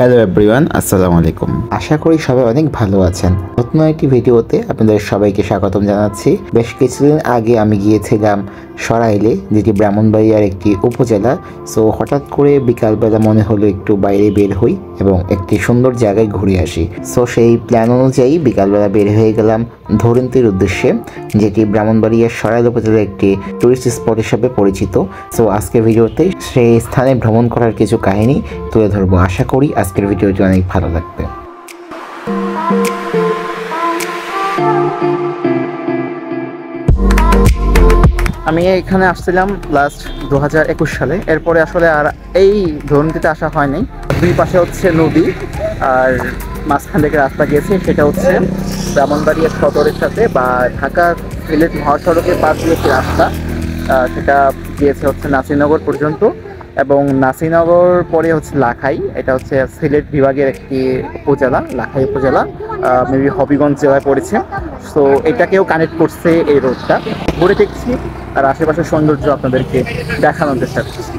Hello everyone, আসসালামু আলাইকুম। আশা করি সবাই অনেক ভালো আছেন। নতুন একটি ভিডিওতে আপনাদের সবাইকে স্বাগতম জানাচ্ছি। বেশ কিছুদিন আগে আমি গিয়েছিলাম সরাইলে, যেটি ব্রাহ্মণবাড়িয়ার একটি উপজেলা। সো হঠাৎ করে বিকালবেলা মনে হলো একটু বাইরে বের হই এবং একটি সুন্দর জায়গায় ঘুরে আসি। সো সেই প্ল্যান অনুযায়ী বিকালবেলা বের হয়ে গেলাম ধরেন্তির উদ্দেশ্যে, যেটি ব্রাহ্মণবাড়িয়ার সরাইল উপজেলার একটি টুরিস্ট স্পট হিসাবে পরিচিত। সো আজকের ভিডিওতে সেই স্থানে ভ্রমণ করার কিছু কাহিনী তুলে ধরবো। আশা করি আজকের ভিডিওটি অনেক ভালো লাগবে। আমি এখানে আসছিলাম লাস্ট 2021 সালে। এরপরে আসলে আর এই ধরনীতে আসা হয়নি। দুই পাশে হচ্ছে নদী আর মাঝখান থেকে রাস্তা গিয়েছে, সেটা হচ্ছে ব্রাহ্মণবাড়িয়া সদরের সাথে বা ঢাকা সিলেট মহাসড়কের পাশ দিয়ে একটি রাস্তা, সেটা গিয়েছে হচ্ছে নাসিরনগর পর্যন্ত। এবং নাসিরনগর পরে হচ্ছে লাখাই, এটা হচ্ছে সিলেট বিভাগের একটি উপজেলা, লাখাই উপজেলা, মেবি হবিগঞ্জ জেলায় পড়েছে। সো এটাকেও কানেক্ট করছে এই রোডটা। ঘুরে দেখছি আর আশেপাশের সৌন্দর্য আপনাদেরকে দেখানোর চেষ্টা করছি।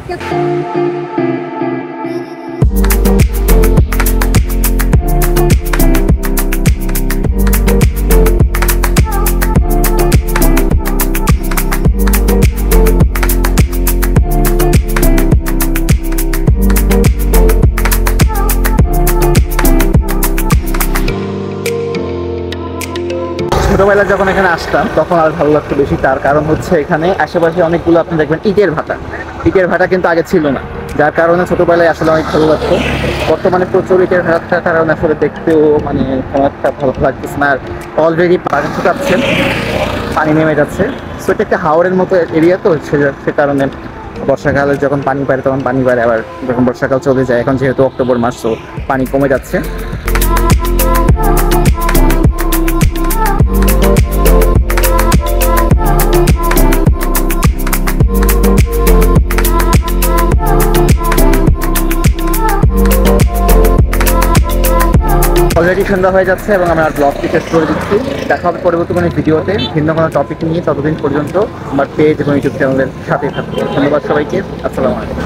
ছোটবেলায় যখন এখানে আসতাম তখন আর ভালো লাগতো বেশি, তার কারণ হচ্ছে এখানে আশেপাশে অনেকগুলো আপনি দেখবেন ইটের ভাটা কিন্তু আগে ছিল না, যার কারণে ছোটবেলায় আসলে অনেক ভালো লাগতো। বর্তমানে প্রচুর ইটের ভাটার কারণে আসলে দেখতেও মানে কোনো একটা ভালো লাগতেছে না। আর অলরেডি পানি শুকাচ্ছে, পানি নেমে যাচ্ছে। সো এটা একটা হাওরের মতো এরিয়া, তো সে কারণে বর্ষাকালে যখন পানি বাড়ে তখন পানি বাড়ে, আবার যখন বর্ষাকাল চলে যায়, এখন যেহেতু অক্টোবর মাস, তো পানি কমে যাচ্ছে। অলরেডি সন্ধ্যা হয়ে যাচ্ছে এবং আমরা ব্লগটি শেষ করে দিচ্ছি। দেখা হবে পরবর্তী কোনো ভিডিওতে ভিন্ন কোনো টপিক নিয়ে। ততদিন পর্যন্ত আমার পেজ এবং ইউটিউব চ্যানেলের সাথে থাকবে। ধন্যবাদ সবাইকে। আসসালামু আলাইকুম।